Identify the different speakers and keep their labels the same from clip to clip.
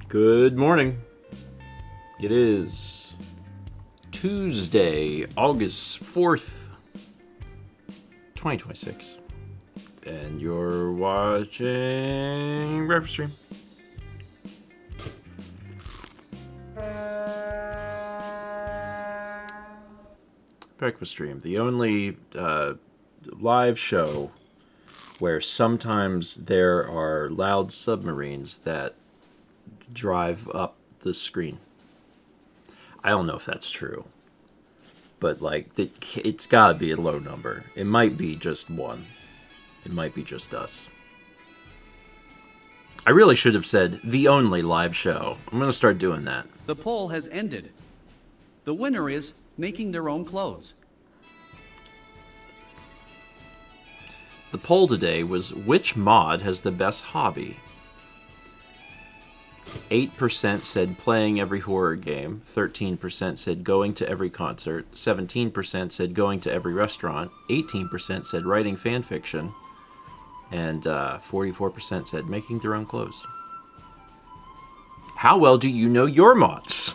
Speaker 1: Good morning. It is Tuesday, August 4th, 2026. And you're watching Breakfast Stream. Breakfast Stream, the only live show where sometimes there are loud submarines that drive up the screen. I don't know if that's true, but like it's gotta be a low number. It might be just one. It might be just us. I really should have said the only live show. I'm gonna start doing that.
Speaker 2: The poll has ended. The winner is making their own clothes.
Speaker 1: The poll today was, which mod has the best hobby? 8% said playing every horror game, 13% said going to every concert, 17% said going to every restaurant, 18% said writing fan fiction, and 44% said making their own clothes. How well do you know your mods?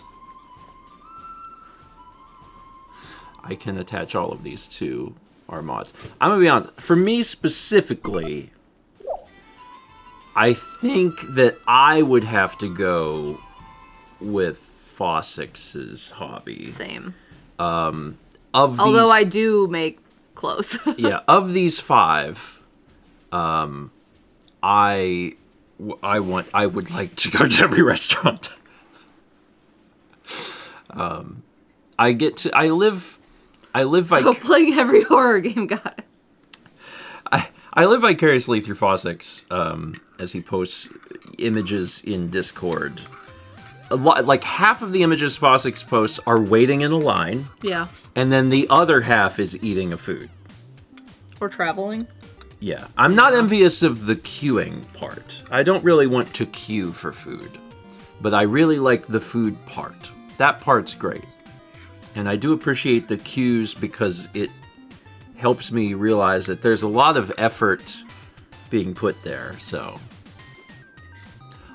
Speaker 1: I can attach all of these to our mods. I'm gonna be honest, for me specifically, I think that I would have to go with Fossix's hobby.
Speaker 3: Same.
Speaker 1: Although
Speaker 3: I do make clothes.
Speaker 1: Yeah, of these five, I would like to go to every restaurant. I live
Speaker 3: So playing every horror game, God.
Speaker 1: I live vicariously through Fossix, as he posts images in Discord. Like half of the images Fossix posts are waiting in a line.
Speaker 3: Yeah.
Speaker 1: And then the other half is eating a food.
Speaker 3: Or traveling.
Speaker 1: Yeah. I'm not envious of the queuing part. I don't really want to queue for food. But I really like the food part. That part's great. And I do appreciate the queues because it helps me realize that there's a lot of effort being put there, so.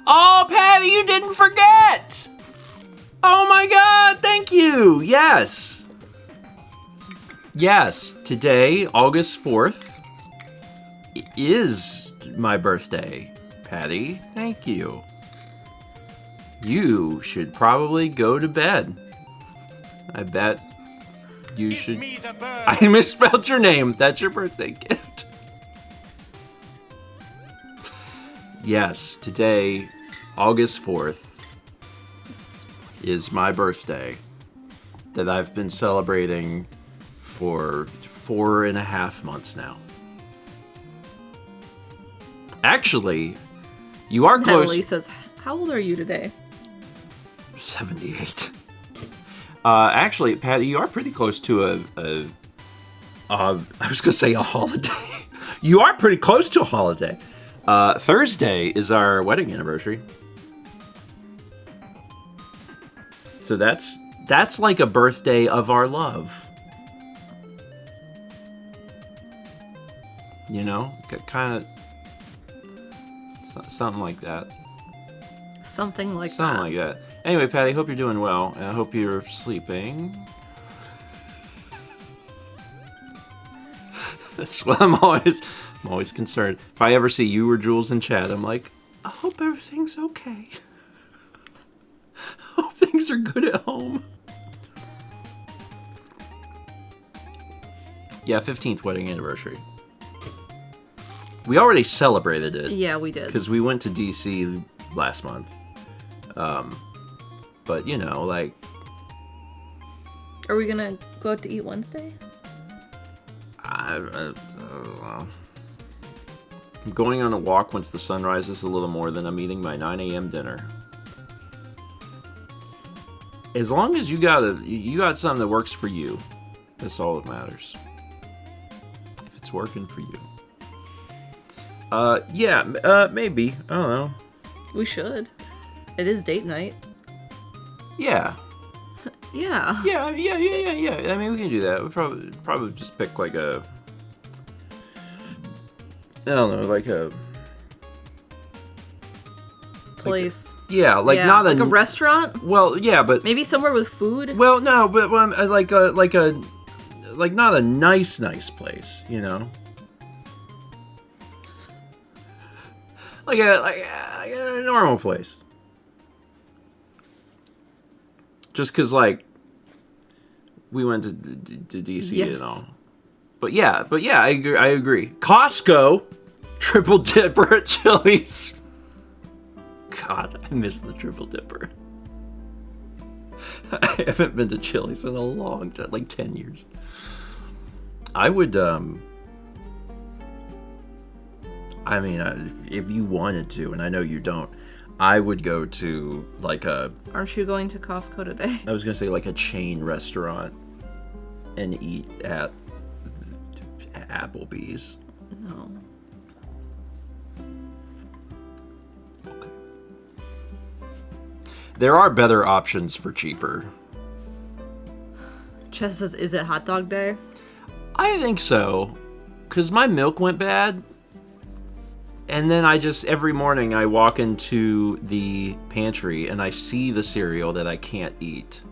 Speaker 1: Oh, Patty, you didn't forget! Oh my god, thank you! Yes! Yes, today, August 4th, is my birthday, Patty. Thank you. You should probably go to bed. I bet you should. I misspelled your name. That's your birthday gift. Yes, today, August 4th, is my birthday that I've been celebrating for 4.5 months now. Actually, you are close.
Speaker 3: Natalie says, how old are you today?
Speaker 1: 78. Actually, Patty, you are pretty close to I was going to say a holiday. You are pretty close to a holiday. Thursday is our wedding anniversary. So that's like a birthday of our love. You know? Kind of something like that.
Speaker 3: Something like
Speaker 1: that. Anyway, Patty, hope you're doing well, and I hope you're sleeping. That's what I'm always concerned. If I ever see you or Jules in chat, I'm like, I hope everything's okay. I hope things are good at home. Yeah, 15th wedding anniversary. We already celebrated it.
Speaker 3: Yeah, we did.
Speaker 1: Because we went to DC last month. But, you know, like...
Speaker 3: Are we gonna go out to eat Wednesday?
Speaker 1: I don't know. I'm going on a walk once the sun rises a little more, then I'm eating my 9 a.m. dinner. As long as you got something that works for you, that's all that matters. If it's working for you. Maybe. I don't know.
Speaker 3: We should. It is date night.
Speaker 1: Yeah.
Speaker 3: Yeah.
Speaker 1: Yeah. I mean, we can do that. We probably just pick like a, I don't know, like a
Speaker 3: place.
Speaker 1: Yeah, like
Speaker 3: Yeah,
Speaker 1: not
Speaker 3: like a restaurant?
Speaker 1: Well, yeah, but
Speaker 3: Maybe somewhere with food?
Speaker 1: well, no, but like not a nice place, you know. Like a normal place. Just because, like, we went to DC
Speaker 3: Yes.
Speaker 1: and all. But yeah, I agree. Costco, Triple Dipper at Chili's. God, I miss the Triple Dipper. I haven't been to Chili's in a long time, like 10 years. I would, I mean, if you wanted to, and I know you don't, I would go to, like,
Speaker 3: Aren't you going to Costco today?
Speaker 1: I was going to say, like, a chain restaurant and eat at Applebee's.
Speaker 3: No.
Speaker 1: Okay. There are better options for cheaper.
Speaker 3: Chess says, is it hot dog day?
Speaker 1: I think so. Because my milk went bad. And then every morning I walk into the pantry and I see the cereal that I can't eat.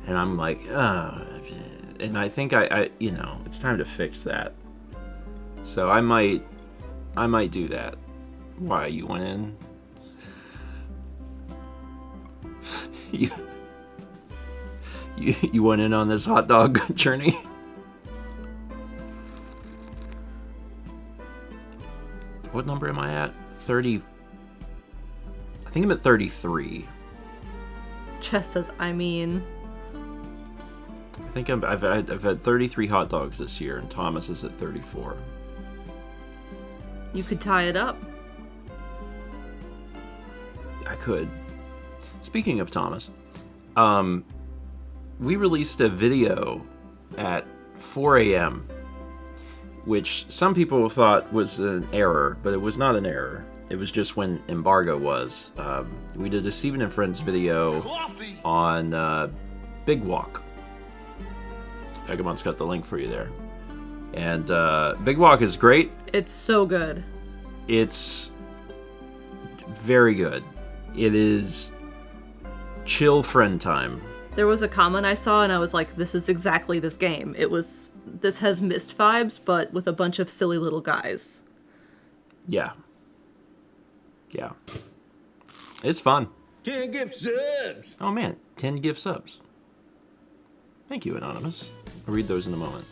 Speaker 1: And I'm like, and I think I it's time to fix that. So I might do that. Why, you went in? You went in on this hot dog journey? What number am I at? 30. I think I'm at 33.
Speaker 3: Chess says, I mean.
Speaker 1: I think I've had 33 hot dogs this year, and Thomas is at 34.
Speaker 3: You could tie it up.
Speaker 1: I could. Speaking of Thomas, we released a video at 4 a.m., which some people thought was an error, but it was not an error. It was just when embargo was. We did a Steven and Friends video on Big Walk. Vagabond's got the link for you there. And Big Walk is great.
Speaker 3: It's so good.
Speaker 1: It's very good. It is chill friend time.
Speaker 3: There was a comment I saw and I was like, this is exactly this game. This has Myst vibes, but with a bunch of silly little guys.
Speaker 1: Yeah. Yeah. It's fun.
Speaker 4: 10 gift subs!
Speaker 1: Oh man, 10 gift subs. Thank you, Anonymous. I'll read those in a moment.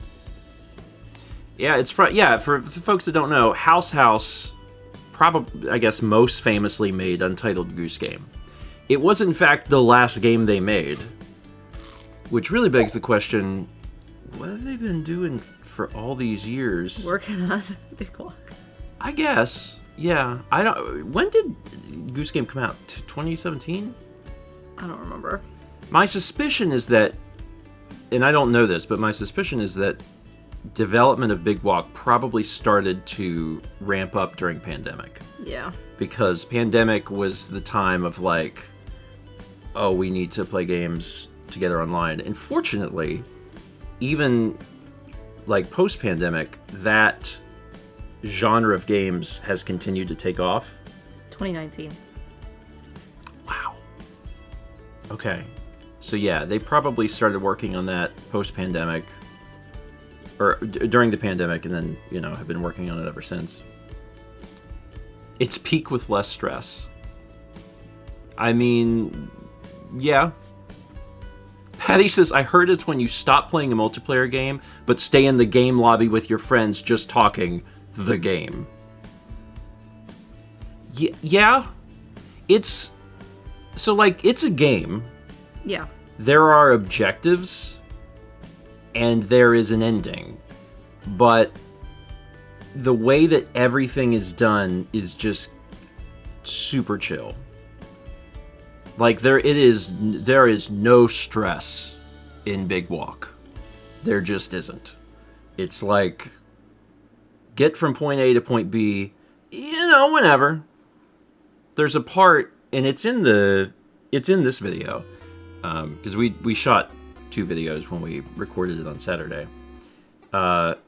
Speaker 1: Yeah, it's for folks that don't know, House probably, I guess, most famously made Untitled Goose Game. It was, in fact, the last game they made, which really begs the question, what have they been doing for all these years?
Speaker 3: Working on Big Walk.
Speaker 1: I guess, yeah. When did Goose Game come out? 2017?
Speaker 3: I don't remember.
Speaker 1: My suspicion is that, and I don't know this, but my suspicion is that development of Big Walk probably started to ramp up during pandemic.
Speaker 3: Yeah.
Speaker 1: Because pandemic was the time of like, oh, we need to play games together online. And fortunately, even like post-pandemic, that genre of games has continued to take off.
Speaker 3: 2019.
Speaker 1: Wow. Okay. So yeah, they probably started working on that post-pandemic, or during the pandemic, and then, have been working on it ever since. It's peak with less stress. I mean, yeah. Patty says, I heard it's when you stop playing a multiplayer game, but stay in the game lobby with your friends just talking the game. Yeah. It's a game.
Speaker 3: Yeah.
Speaker 1: There are objectives, and there is an ending. But the way that everything is done is just super chill. Like, there is no stress in Big Walk. There just isn't. It's like, get from point A to point B, whenever. There's a part, and it's in this video, because we shot 2 videos when we recorded it on Saturday.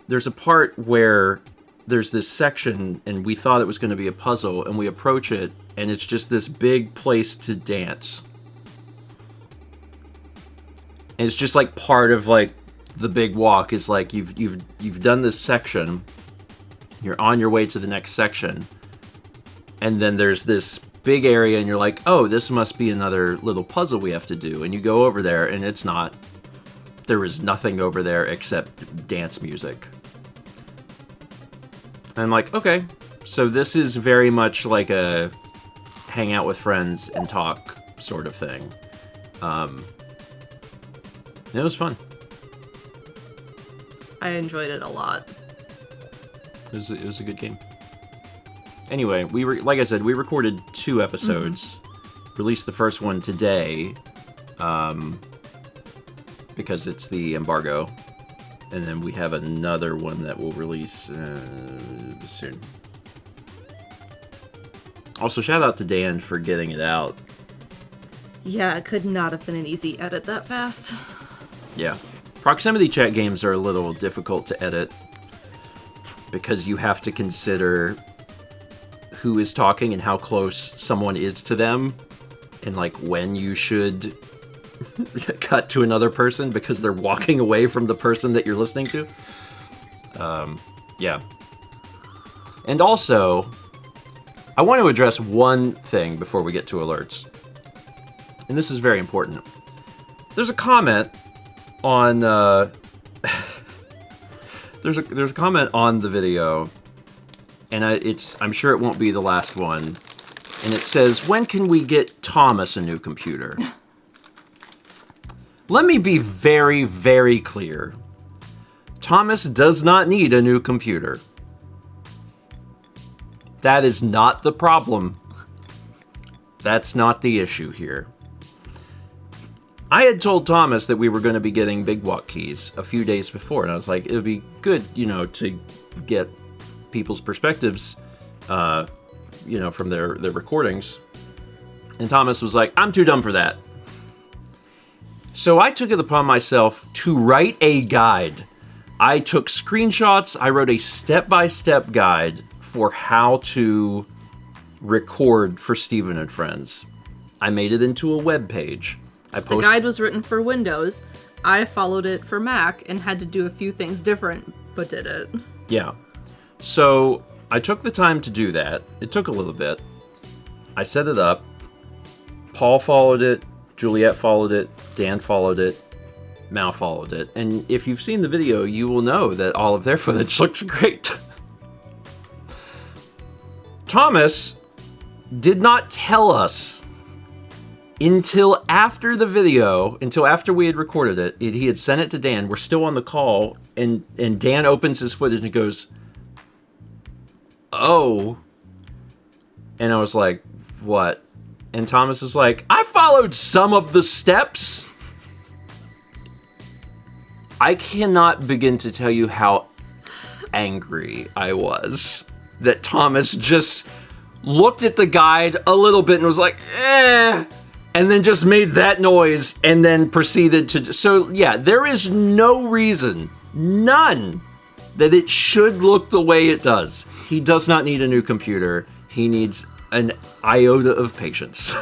Speaker 1: There's a part where there's this section, and we thought it was going to be a puzzle, and we approach it, and it's just this big place to dance. And it's just like part of like the big walk is like you've done this section, you're on your way to the next section, and then there's this big area, and you're like, oh, this must be another little puzzle we have to do, and you go over there, and it's not. There is nothing over there except dance music. And I'm like, okay, so this is very much like a hang out with friends and talk sort of thing. It was fun.
Speaker 3: I enjoyed it a lot.
Speaker 1: It was a good game. Anyway, like I said, we recorded 2 episodes. Released the first one today, because it's the embargo. And then we have another one that will release soon. Also, shout out to Dan for getting it out.
Speaker 3: Yeah, it could not have been an easy edit that fast.
Speaker 1: Yeah. Proximity chat games are a little difficult to edit because you have to consider who is talking and how close someone is to them, and like when you should cut to another person because they're walking away from the person that you're listening to. Yeah. And also, I want to address one thing before we get to alerts. And this is very important. There's a comment on there's a comment on the video, and I'm sure it won't be the last one. And it says, "When can we get Thomas a new computer?" Let me be very, very clear. Thomas does not need a new computer. That is not the problem. That's not the issue here. I had told Thomas that we were going to be getting Big Walk keys a few days before, and I was like, it would be good, to get people's perspectives, from their recordings. And Thomas was like, I'm too dumb for that. So I took it upon myself to write a guide. I took screenshots. I wrote a step-by-step guide for how to record for Stephen and Friends. I made it into a web page.
Speaker 3: The guide was written for Windows. I followed it for Mac and had to do a few things different, but did it.
Speaker 1: Yeah. So I took the time to do that. It took a little bit. I set it up. Paul followed it. Juliet followed it. Dan followed it. Mal followed it. And if you've seen the video, you will know that all of their footage looks great. Thomas did not tell us until after the video, until after we had recorded it. He had sent it to Dan. We're still on the call, and Dan opens his footage and goes, "Oh." And I was like, "What?" And Thomas was like, "I followed some of the steps." I cannot begin to tell you how angry I was that Thomas just looked at the guide a little bit and was like, eh, and then just made that noise and then proceeded to... So, yeah, there is no reason, none, that it should look the way it does. He does not need a new computer. He needs an iota of patience.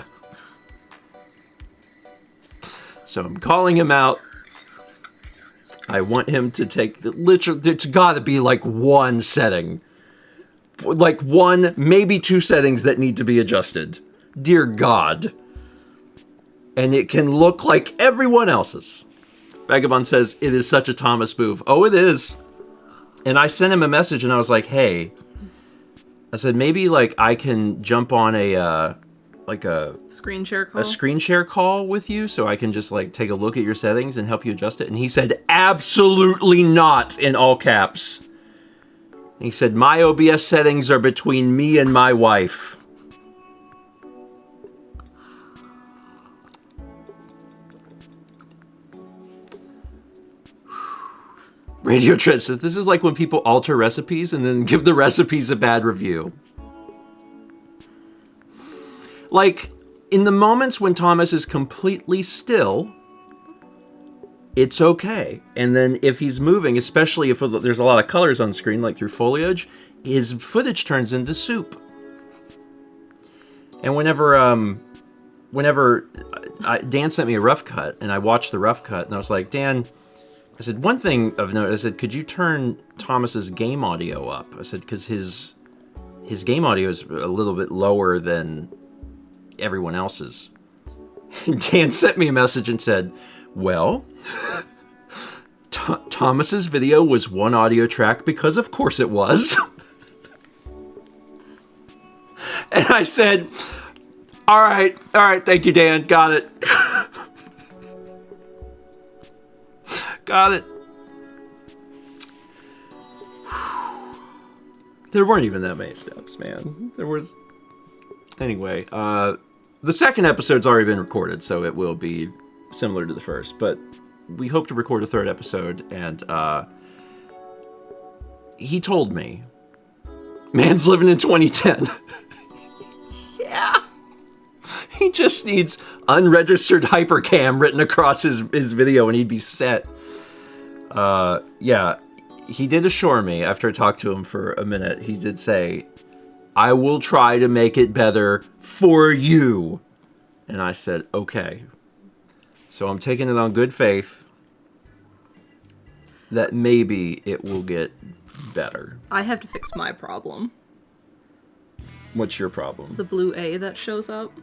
Speaker 1: So I'm calling him out. I want him to take the literal... It's got to be like one setting. Like one, maybe 2 settings that need to be adjusted. Dear God. And it can look like everyone else's. Vagabond says, it is such a Thomas move. Oh, it is. And I sent him a message and I was like, hey, I said, maybe like I can jump on a
Speaker 3: screen share call.
Speaker 1: A screen share call with you so I can just like take a look at your settings and help you adjust it. And he said, absolutely not, in all caps. And he said, my OBS settings are between me and my wife. Radio Trent says, this is like when people alter recipes and then give the recipes a bad review. Like, in the moments when Thomas is completely still, it's okay. And then if he's moving, especially if there's a lot of colors on screen, like through foliage, his footage turns into soup. And whenever Dan sent me a rough cut, and I watched the rough cut, and I was like, Dan, I said, one thing of note, I said, could you turn Thomas's game audio up? I said, because his game audio is a little bit lower than everyone else's. And Dan sent me a message and said, well, Thomas's video was one audio track because of course it was. And I said, all right, thank you, Dan, got it. Got it. There weren't even that many steps, man. There was... Anyway, the second episode's already been recorded, so it will be similar to the first, but we hope to record a third episode, and he told me, man's living in 2010. Yeah. He just needs unregistered hypercam written across his video and he'd be set. Yeah, he did assure me after I talked to him for a minute. He did say, I will try to make it better for you. And I said, okay. So I'm taking it on good faith that maybe it will get better.
Speaker 3: I have to fix my problem.
Speaker 1: What's your problem?
Speaker 3: The blue A that shows up.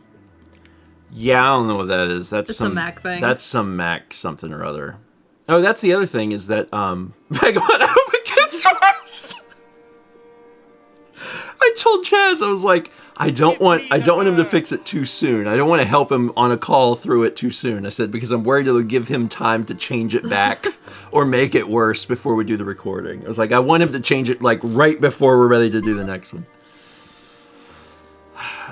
Speaker 1: Yeah, I don't know what that is. That's
Speaker 3: It's
Speaker 1: some
Speaker 3: a Mac thing.
Speaker 1: That's some Mac something or other. Oh, that's the other thing is that back when I hope it gets worse. I told Chaz, I was like, I don't want him to fix it too soon. I don't want to help him on a call through it too soon. I said, because I'm worried it'll give him time to change it back or make it worse before we do the recording. I was like, I want him to change it like right before we're ready to do the next one.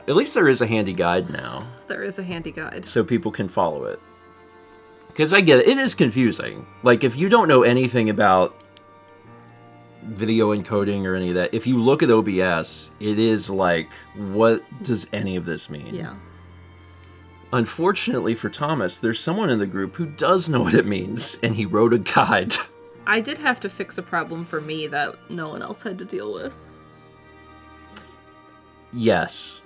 Speaker 1: At least there is a handy guide now.
Speaker 3: There is a handy guide.
Speaker 1: So people can follow it. Because I get it. It is confusing. Like, if you don't know anything about video encoding or any of that, if you look at OBS, it is like, what does any of this mean?
Speaker 3: Yeah.
Speaker 1: Unfortunately for Thomas, there's someone in the group who does know what it means, and he wrote a guide.
Speaker 3: I did have to fix a problem for me that no one else had to deal with.
Speaker 1: Yes.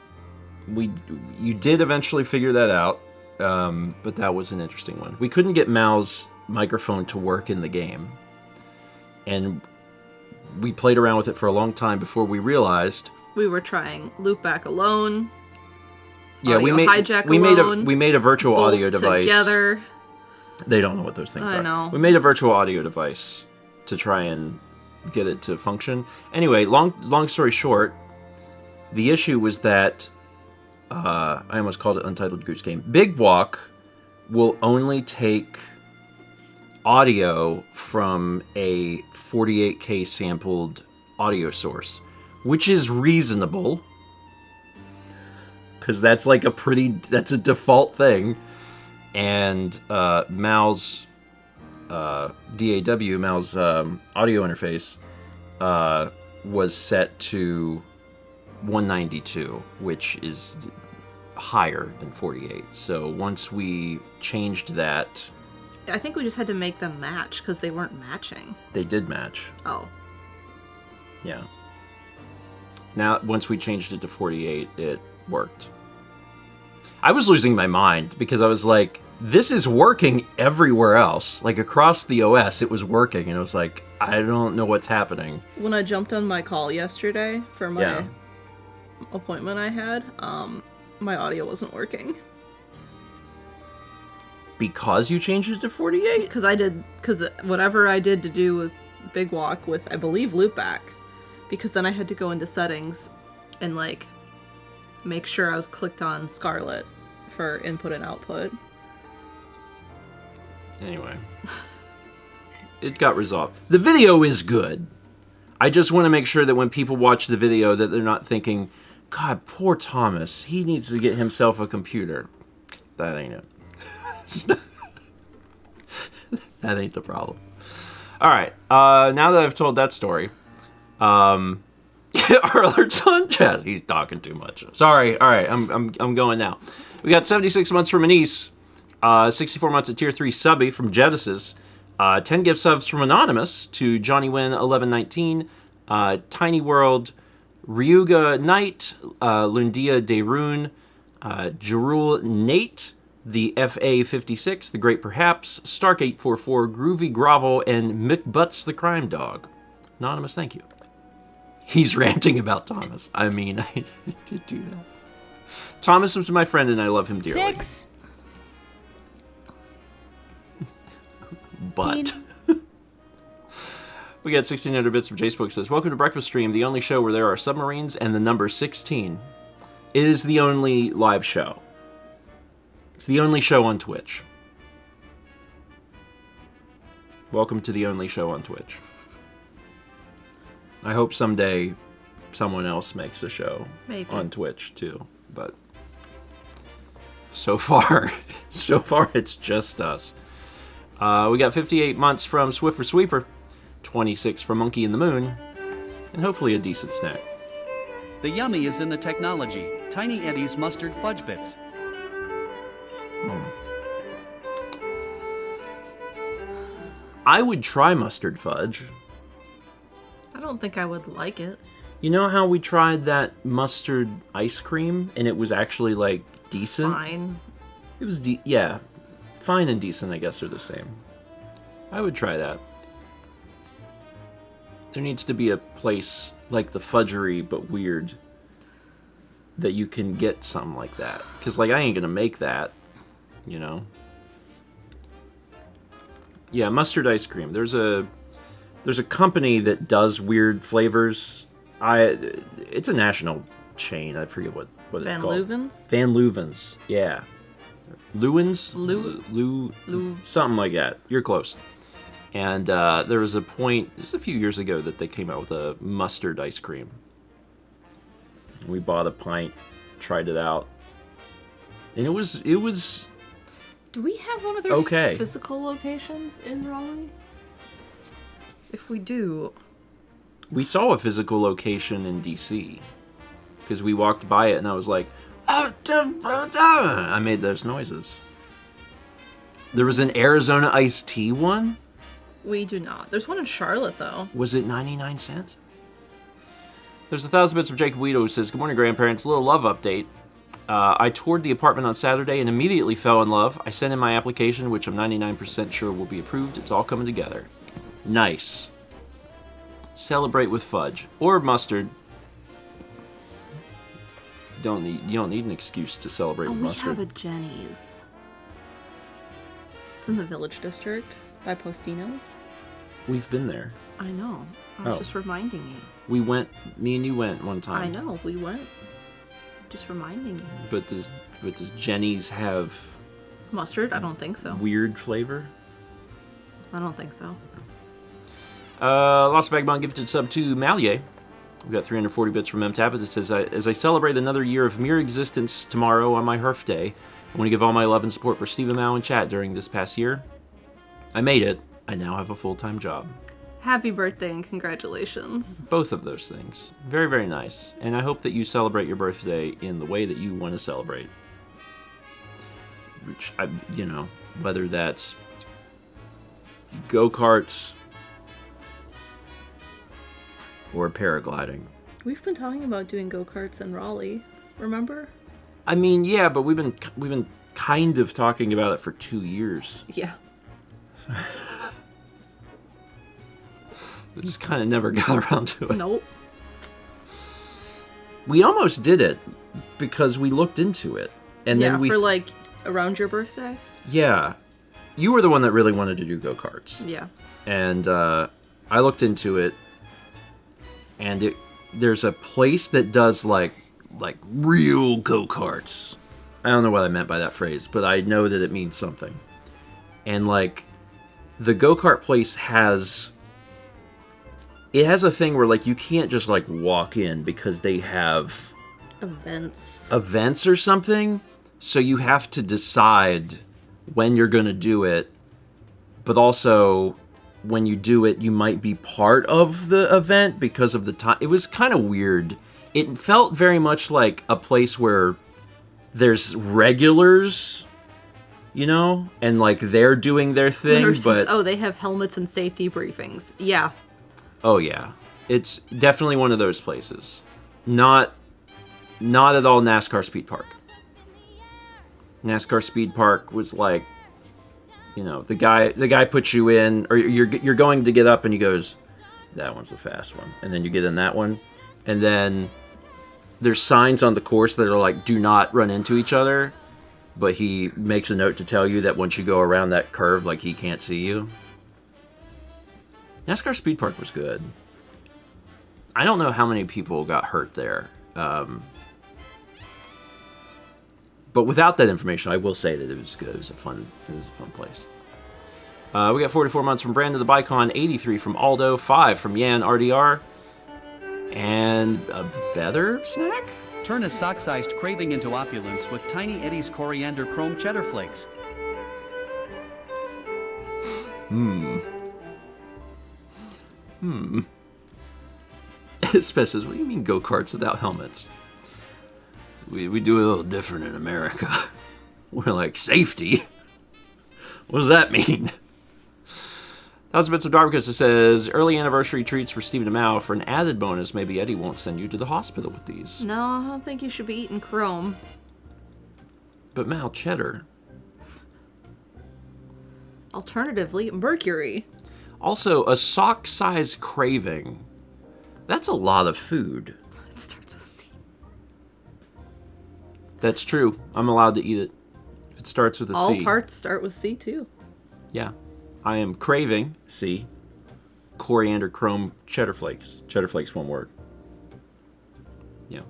Speaker 1: You did eventually figure that out, but that was an interesting one. We couldn't get Mal's microphone to work in the game, and we played around with it for a long time before we realized
Speaker 3: We were trying loopback alone.
Speaker 1: Yeah,
Speaker 3: audio hijack alone,
Speaker 1: we made a virtual
Speaker 3: both
Speaker 1: audio device.
Speaker 3: Together.
Speaker 1: They don't know what those things are.
Speaker 3: I know.
Speaker 1: We made a virtual audio device to try and get it to function. Anyway, long story short, the issue was that I almost called it Untitled Goose Game. Big Walk will only take audio from a 48K sampled audio source, which is reasonable because that's like that's a default thing. And Mal's DAW, Mal's audio interface was set to 192, which is higher than 48. So once we changed that,
Speaker 3: I think we just had to make them match because they weren't matching.
Speaker 1: they did match.
Speaker 3: Oh.
Speaker 1: Yeah. Now, once we changed it to 48, it worked. I was losing my mind because I was like, this is working everywhere else. Like, across the OS, it was working. And I was like, I don't know what's happening.
Speaker 3: When I jumped on my call yesterday for my
Speaker 1: Yeah.
Speaker 3: appointment I had, my audio wasn't working.
Speaker 1: Because you changed it to 48?
Speaker 3: Because whatever I did to do with Big Walk with, I believe, Loopback, because then I had to go into settings and, like, make sure I was clicked on Scarlet for input and output.
Speaker 1: Anyway. It got resolved. The video is good. I just want to make sure that when people watch the video that they're not thinking, God, poor Thomas, he needs to get himself a computer. That ain't it. That ain't the problem. All right. Now that I've told that story, our alerts on Chaz. He's talking too much. Sorry. All right. I'm going now. We got 76 months from Anise, 64 months at Tier 3 Subby from Genesis, 10 gift subs from Anonymous to Johnny Win 1119, Tiny World, Ryuga Knight, Lundia Derun, Jerul Nate, the FA56, The Great Perhaps, Stark 844, Groovy Grovel, and McButts the Crime Dog. Anonymous, thank you. He's ranting about Thomas. I mean, I did do that. Thomas is my friend and I love him dearly.
Speaker 5: 6.
Speaker 1: But we got 1600 bits from Facebook says, welcome to Breakfast Stream, the only show where there are submarines and the number 16. It is the only live show. It's the only show on Twitch. Welcome to the only show on Twitch. I hope someday someone else makes a show on Twitch too, but so far it's just us. We got 58 months from Swiffer Sweeper, 26 from Monkey in the Moon, and hopefully a decent snack.
Speaker 2: The yummy is in the technology. Tiny Eddie's mustard fudge bits.
Speaker 1: I would try mustard fudge.
Speaker 3: I don't think I would like it.
Speaker 1: You know how we tried that mustard ice cream and it was actually like decent?
Speaker 3: Fine.
Speaker 1: It was yeah. Fine and decent, I guess, are the same. I would try that. There needs to be a place like the Fudgery, but weird, that you can get something like that. Because, like, I ain't gonna make that, you know? Yeah, mustard ice cream. There's a company that does weird flavors. It's a national chain. I forget what it's called.
Speaker 3: Van Leuven's?
Speaker 1: Van Leuven's, yeah. Lou, something like that. You're close. And there was a point, just a few years ago, that they came out with a mustard ice cream. We bought a pint, tried it out, and it was.
Speaker 3: Do we have one of their
Speaker 1: okay.
Speaker 3: physical locations in Raleigh? If we do,
Speaker 1: we saw a physical location in DC because we walked by it, and I was like, I made those noises. There was an Arizona iced tea one?
Speaker 3: we do not. There's one in Charlotte, though.
Speaker 1: Was it 99 cents? There's 1,000 bits of Jacob Guido who says, good morning, grandparents. A little love update. I toured the apartment on Saturday and immediately fell in love. I sent in my application, which I'm 99% sure will be approved. It's all coming together. Nice. Celebrate with fudge. Or mustard. You don't need an excuse to celebrate with mustard.
Speaker 3: We have a Jenny's. It's in the Village District by Postino's.
Speaker 1: We've been there.
Speaker 3: I know. I was just reminding you.
Speaker 1: We went, me and you went one time.
Speaker 3: I know, we went. Just reminding you.
Speaker 1: But does Jenny's have
Speaker 3: mustard? I don't think so.
Speaker 1: Weird flavor?
Speaker 3: I don't think so.
Speaker 1: Lost Vagabond gifted sub to Malier. We've got 340 bits from MTAP. It says, as I celebrate another year of mere existence tomorrow on my Herf Day, I want to give all my love and support for Stephen Mao in chat during this past year. I made it. I now have a full-time job.
Speaker 3: Happy birthday and congratulations.
Speaker 1: Both of those things. Very, very nice. And I hope that you celebrate your birthday in the way that you want to celebrate. Which, whether that's go-karts or paragliding.
Speaker 3: We've been talking about doing go-karts in Raleigh, remember?
Speaker 1: I mean, yeah, but we've been kind of talking about it for 2 years.
Speaker 3: Yeah.
Speaker 1: We just kind of never got around to it.
Speaker 3: Nope.
Speaker 1: We almost did it because we looked into it. And then
Speaker 3: for like around your birthday?
Speaker 1: Yeah. You were the one that really wanted to do go-karts.
Speaker 3: Yeah.
Speaker 1: And I looked into it, and there's a place that does like real go-karts. I don't know what I meant by that phrase, but I know that it means something. And like the go-kart place has a thing where like you can't just like walk in because they have events or something. So you have to decide when you're going to do it, but also when you do it, you might be part of the event because of the time. It was kind of weird. It felt very much like a place where there's regulars, and like they're doing their thing, but
Speaker 3: they have helmets and safety briefings. Yeah.
Speaker 1: Oh yeah. It's definitely one of those places. Not at all NASCAR Speed Park. NASCAR Speed Park was like, you know, the guy puts you in, or you're going to get up and he goes, that one's the fast one. And then you get in that one. And then there's signs on the course that are like, do not run into each other. But he makes a note to tell you that once you go around that curve, like, he can't see you. NASCAR Speed Park was good. I don't know how many people got hurt there. But without that information, I will say that it was good. It was a fun place. We got 44 months from Brandon the Bicon, 83 from Aldo, 5 from Yan RDR, and a better snack?
Speaker 2: Turn a sock-sized craving into opulence with Tiny Eddie's Coriander Chrome Cheddar Flakes.
Speaker 1: Spez says, what do you mean go-karts without helmets? We do it a little different in America. We're like, safety? What does that mean? Thousand Bits of Darkus, it says, early anniversary treats for Stephen and Mao. For an added bonus, maybe Eddie won't send you to the hospital with these.
Speaker 3: No, I don't think you should be eating chrome.
Speaker 1: But Mao, cheddar.
Speaker 3: Alternatively, mercury.
Speaker 1: Also, a sock-sized craving. That's a lot of food.
Speaker 3: It starts with C.
Speaker 1: That's true. I'm allowed to eat it. It starts with a
Speaker 3: All
Speaker 1: C.
Speaker 3: parts start with C, too.
Speaker 1: Yeah. I am craving, C, coriander chrome cheddar flakes. Cheddar flakes, one word. Yeah.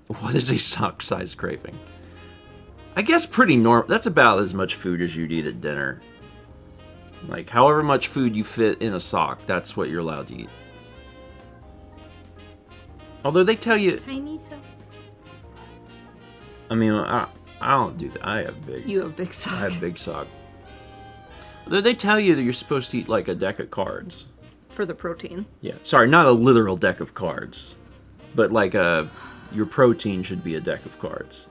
Speaker 1: What is a sock-sized craving? I guess pretty normal. That's about as much food as you'd eat at dinner. Like, however much food you fit in a sock, that's what you're allowed to eat. Although they tell you...
Speaker 3: Tiny sock.
Speaker 1: I mean, I don't do that. I have big...
Speaker 3: You have big sock.
Speaker 1: I have big sock. Although they tell you that you're supposed to eat like a deck of cards.
Speaker 3: For the protein.
Speaker 1: Yeah. Sorry, not a literal deck of cards. But like your protein should be a deck of cards.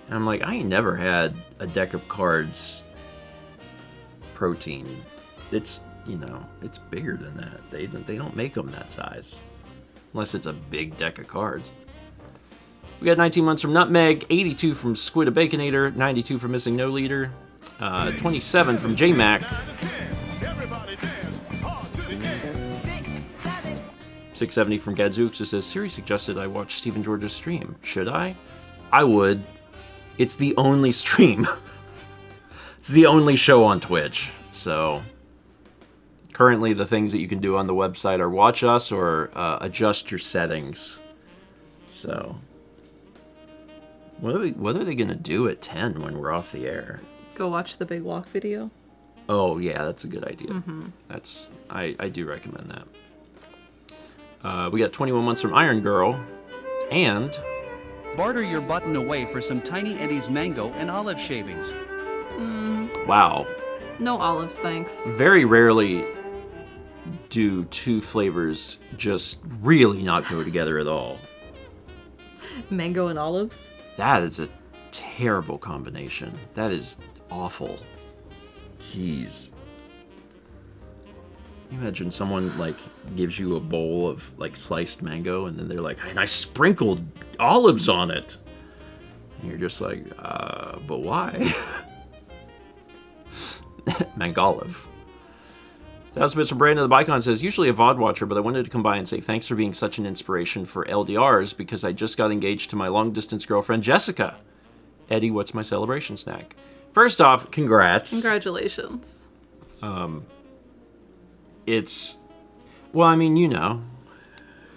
Speaker 1: And I'm like, I ain't never had a deck of cards protein. It's, you know, it's bigger than that. They don't make them that size. Unless it's a big deck of cards. We got 19 months from Nutmeg, 82 from Squid a Baconator, 92 from Missing No Leader, 27 from J-Mac, 670 from Gadzooks, who says, Siri suggested I watch Stephen George's stream. Should I? I would. It's the only stream. It's the only show on Twitch. So, currently the things that you can do on the website are watch us or adjust your settings. So... What are they going to do at 10 when we're off the air?
Speaker 3: Go watch the Big Walk video.
Speaker 1: Oh, yeah, that's a good idea.
Speaker 3: Mm-hmm.
Speaker 1: I do recommend that. We got 21 months from Iron Girl. And...
Speaker 2: Barter your button away for some Tiny Eddie's mango and olive shavings.
Speaker 1: Wow.
Speaker 3: No olives, thanks.
Speaker 1: Very rarely do two flavors just really not go together at all.
Speaker 3: Mango and olives?
Speaker 1: That is a terrible combination. That is awful. Jeez. Can you imagine someone, like, gives you a bowl of, like, sliced mango, and then they're like, and I sprinkled olives on it. And you're just like, but why? Mangolive. That's Mr. Brandon the Bicon says, usually a VOD watcher, but I wanted to come by and say thanks for being such an inspiration for LDRs because I just got engaged to my long-distance girlfriend, Jessica. Eddie, what's my celebration snack? First off, congrats.
Speaker 3: Congratulations.
Speaker 1: It's... Well, I mean, you know,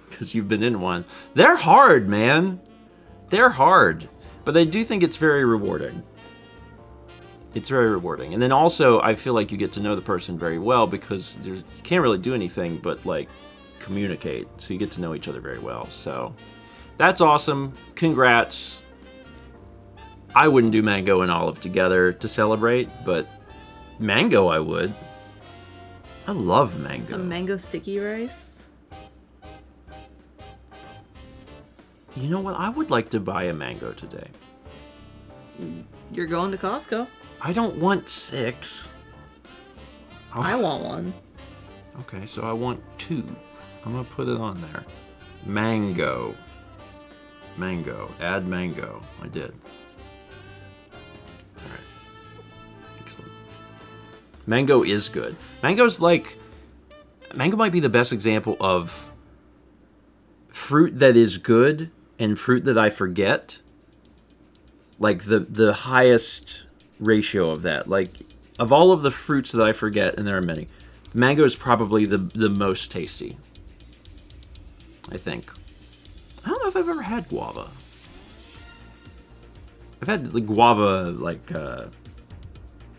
Speaker 1: because you've been in one. They're hard, man. They're hard. But I do think it's very rewarding. It's very rewarding. And then also, I feel like you get to know the person very well because you can't really do anything but, like, communicate. So you get to know each other very well. So that's awesome. Congrats. I wouldn't do mango and olive together to celebrate, but mango I would. I love mango.
Speaker 3: Some mango sticky rice.
Speaker 1: You know what? I would like to buy a mango today.
Speaker 3: You're going to Costco.
Speaker 1: I don't want 6.
Speaker 3: I want one.
Speaker 1: Okay, so I want 2. I'm gonna put it on there. Mango. Mango. Add mango. I did. Alright. Excellent. Mango is good. Mango might be the best example of fruit that is good and fruit that I forget. Like the highest ratio of that. Like, of all of the fruits that I forget, and there are many, mango is probably the most tasty, I think. I don't know if I've ever had guava. I've had the guava,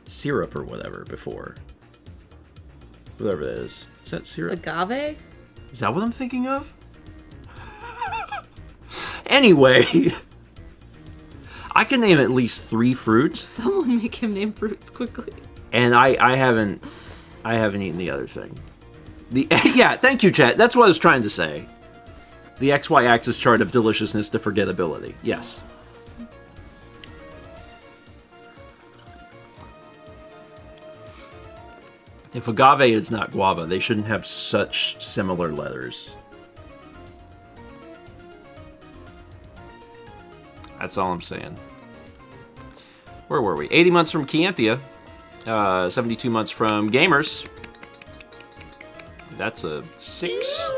Speaker 1: syrup or whatever before. Whatever that is. Is that syrup?
Speaker 3: Agave?
Speaker 1: Is that what I'm thinking of? Anyway, I can name at least 3 fruits.
Speaker 3: Someone make him name fruits quickly.
Speaker 1: And I haven't eaten the other thing. Yeah, thank you, chat. That's what I was trying to say. The XY axis chart of deliciousness to forgettability. Yes. If agave is not guava, they shouldn't have such similar letters. That's all I'm saying. Where were we? 80 months from Kianthia. 72 months from Gamers. That's a 6.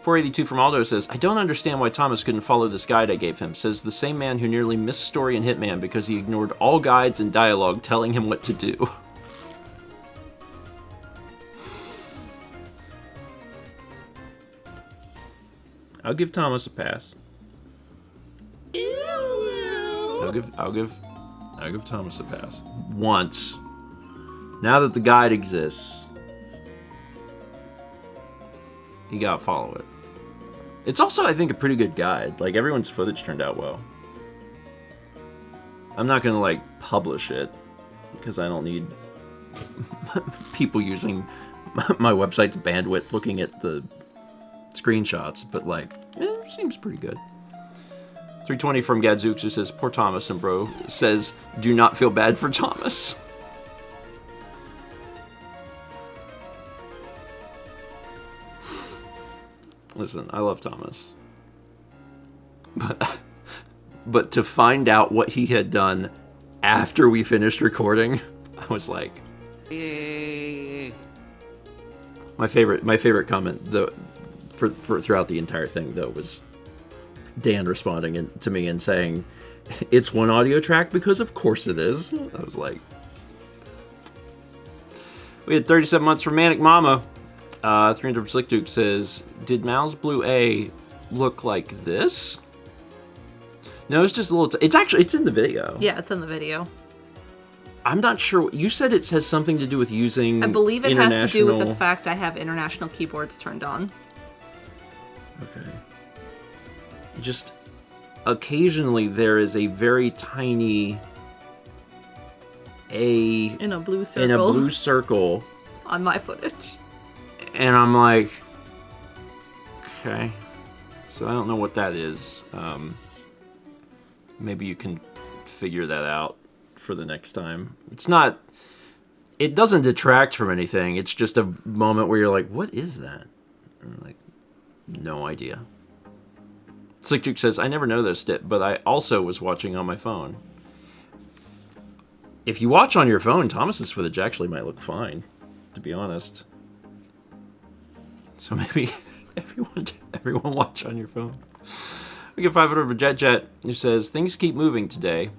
Speaker 1: 482 from Aldo says, I don't understand why Thomas couldn't follow this guide I gave him. Says the same man who nearly missed story in Hitman because he ignored all guides and dialogue telling him what to do. I'll give Thomas a pass. I'll give Thomas a pass. Once. Now that the guide exists, you gotta follow it. It's also, I think, a pretty good guide. Like, everyone's footage turned out well. I'm not gonna, publish it, because I don't need people using my website's bandwidth looking at the screenshots, but, it seems pretty good. 320 from Gadzooks, who says, poor Thomas, and bro says, do not feel bad for Thomas. Listen, I love Thomas. But to find out what he had done after we finished recording, I was like... My favorite comment, though, for throughout the entire thing, though, was Dan responding to me and saying, it's one audio track because of course it is. I was like... We had 37 months from Manic Mama. 300 Slick Duke says, did Mal's Blue A look like this? No, it's just a little... it's in the video.
Speaker 3: Yeah, it's in the video.
Speaker 1: I'm not sure. You said it has something to do with using
Speaker 3: I believe it has to do with the fact I have international keyboards turned on.
Speaker 1: Okay. Just occasionally there is a very tiny A
Speaker 3: in a blue
Speaker 1: circle
Speaker 3: on my footage.
Speaker 1: And I'm like, okay. So I don't know what that is. Maybe you can figure that out for the next time. It doesn't detract from anything. It's just a moment where you're like, what is that? And I'm like, no idea. Slick Duke says, I never noticed it, but I also was watching on my phone. If you watch on your phone, Thomas's footage actually might look fine, to be honest. So maybe everyone watch on your phone. We get 500 for Jet, who says, things keep moving today.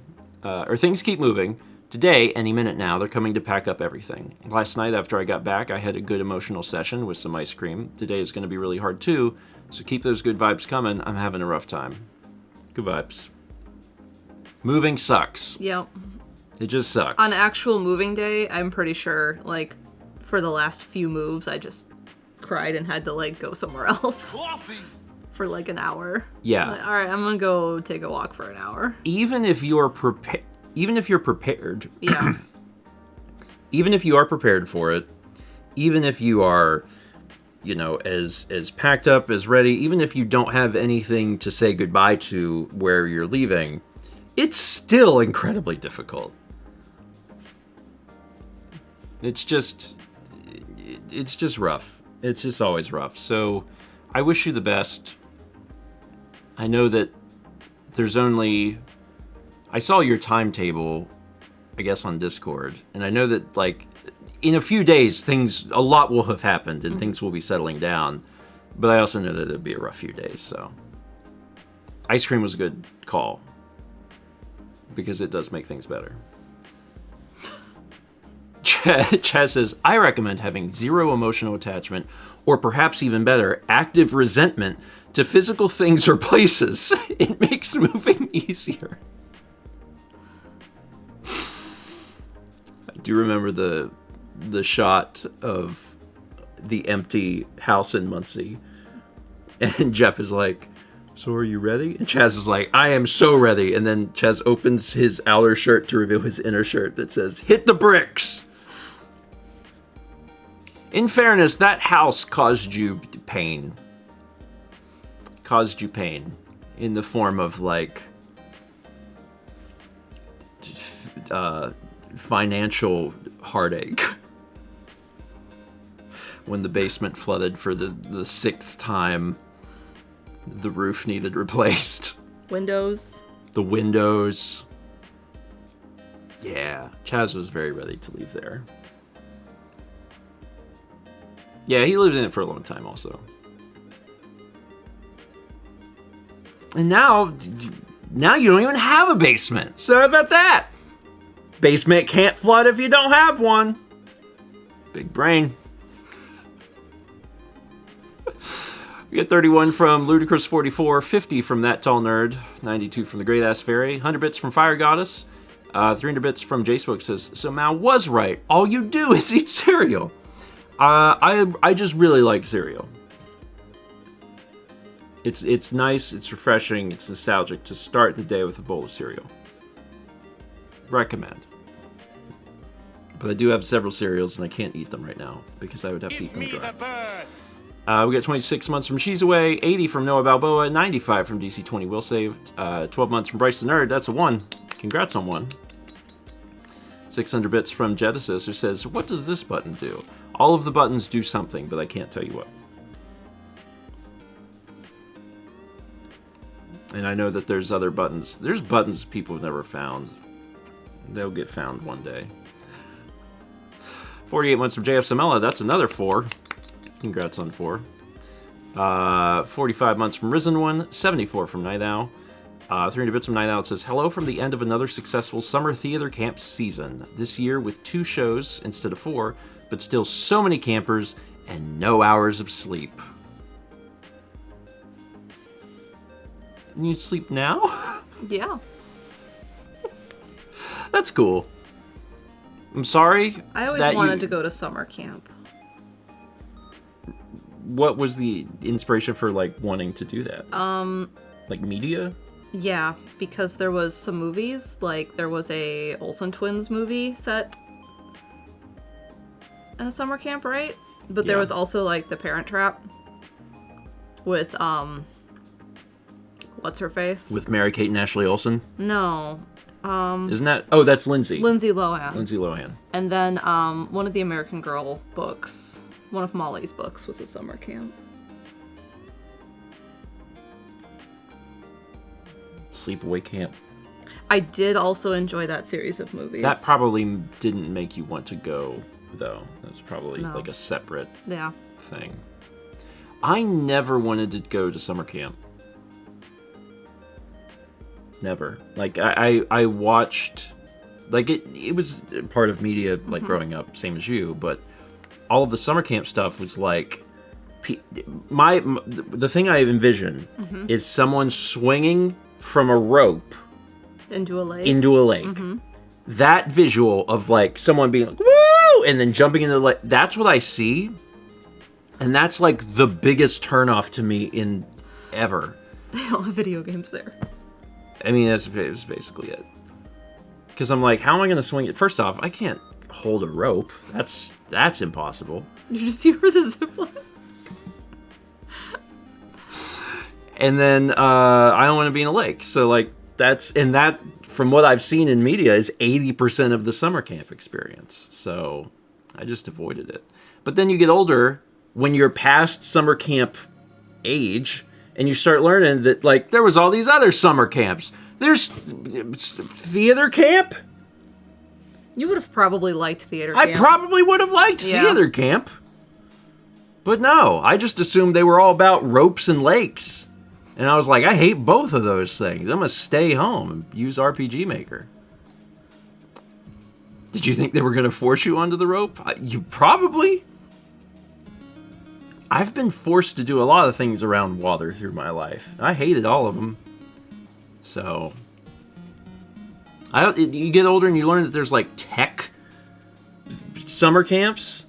Speaker 1: Things keep moving. Today, any minute now, they're coming to pack up everything. Last night after I got back, I had a good emotional session with some ice cream. Today is going to be really hard too, so keep those good vibes coming. I'm having a rough time. Good vibes. Moving sucks.
Speaker 3: Yep.
Speaker 1: It just sucks.
Speaker 3: On actual moving day, I'm pretty sure, for the last few moves, I just cried and had to, go somewhere else. For, an hour.
Speaker 1: Yeah.
Speaker 3: All right, I'm gonna go take a walk for an hour.
Speaker 1: Even if you're prepared...
Speaker 3: Yeah.
Speaker 1: Even if you are prepared for it, even if you are, as packed up, as ready, even if you don't have anything to say goodbye to where you're leaving, it's still incredibly difficult. It's just... it's just rough. It's just always rough. So I wish you the best. I know that there's only... I saw your timetable, I guess, on Discord, and I know that, like, in a few days, a lot will have happened, and things will be settling down, but I also know that it'll be a rough few days, so... Ice cream was a good call, because it does make things better. Chaz says, I recommend having zero emotional attachment, or perhaps even better, active resentment to physical things or places. It makes moving easier. I do remember the shot of the empty house in Muncie, and Jeff is like, so are you ready? And Chaz is like, I am so ready. And then Chaz opens his outer shirt to reveal his inner shirt that says, hit the bricks. In fairness, that house caused you pain. Caused you pain in the form of, like, financial heartache. When the basement flooded for the sixth time, the roof needed replaced.
Speaker 3: Windows.
Speaker 1: The windows. Yeah, Chaz was very ready to leave there. Yeah, he lived in it for a long time also. And now you don't even have a basement. So how about that? Basement can't flood if you don't have one. Big brain. We get 31 from Ludicrous44, 50 from That Tall Nerd, 92 from The Great Ass Fairy, 100 bits from Fire Goddess, 300 bits from Jacebook says, so Mal was right. All you do is eat cereal. I just really like cereal. It's nice, it's refreshing, it's nostalgic to start the day with a bowl of cereal. Recommend. But I do have several cereals and I can't eat them right now because I would have to eat them dry. We got 26 months from She's Away, 80 from Noah Balboa, 95 from DC20 Will Save, 12 months from Bryce the Nerd, that's a 1. Congrats on 1. 600 bits from Genesis, who says, what does this button do? All of the buttons do something, but I can't tell you what. And I know that there's other buttons. There's buttons people have never found. They'll get found one day. 48 months from JF Samela, that's another 4. Congrats on 4. 45 months from Risen One, 74 from Night Owl. 300 bits from Night Owl says, hello from the end of another successful summer theater camp season. This year with 2 shows instead of 4, but still so many campers and no hours of sleep. You sleep now?
Speaker 3: Yeah.
Speaker 1: That's cool. I'm sorry.
Speaker 3: I always wanted to go to summer camp.
Speaker 1: What was the inspiration for, like, wanting to do that? Like media?
Speaker 3: Yeah, because there was some movies, like there was a Olsen Twins movie set in a summer camp, right? But there was also like The Parent Trap with what's her face?
Speaker 1: With Mary-Kate and Ashley Olsen?
Speaker 3: No.
Speaker 1: Isn't that... Oh, that's Lindsay.
Speaker 3: Lindsay Lohan.
Speaker 1: Lindsay Lohan.
Speaker 3: And then one of the American Girl books, one of Molly's books was a summer camp.
Speaker 1: Sleepaway Camp.
Speaker 3: I did also enjoy that series of movies.
Speaker 1: That probably didn't make you want to go, though. That's probably like a separate thing. I never wanted to go to summer camp. Never. Like, I watched... Like, it was part of media, like, growing up, same as you, but all of the summer camp stuff was, like... The thing I envision is someone swinging from a rope
Speaker 3: into a lake.
Speaker 1: That visual of like someone being like, woo, and then jumping into the lake, that's what I see. And that's like the biggest turnoff to me in ever.
Speaker 3: They don't have video games there.
Speaker 1: I mean, that's basically it. Because I'm like, how am I going to swing it? First off, I can't hold a rope. That's impossible.
Speaker 3: You just see where the zip line.
Speaker 1: And then I don't want to be in a lake. So like that, from what I've seen in media, is 80% of the summer camp experience. So I just avoided it. But then you get older when you're past summer camp age, and you start learning that, like, there was all these other summer camps. There's theater camp.
Speaker 3: You would have probably liked theater
Speaker 1: I
Speaker 3: camp.
Speaker 1: probably would have liked theater camp. But no, I just assumed they were all about ropes and lakes. And I was like, I hate both of those things. I'm going to stay home and use RPG Maker. Did you think they were going to force you onto the rope? You probably. I've been forced to do a lot of things around water through my life. I hated all of them. So, you get older and you learn that there's like tech summer camps.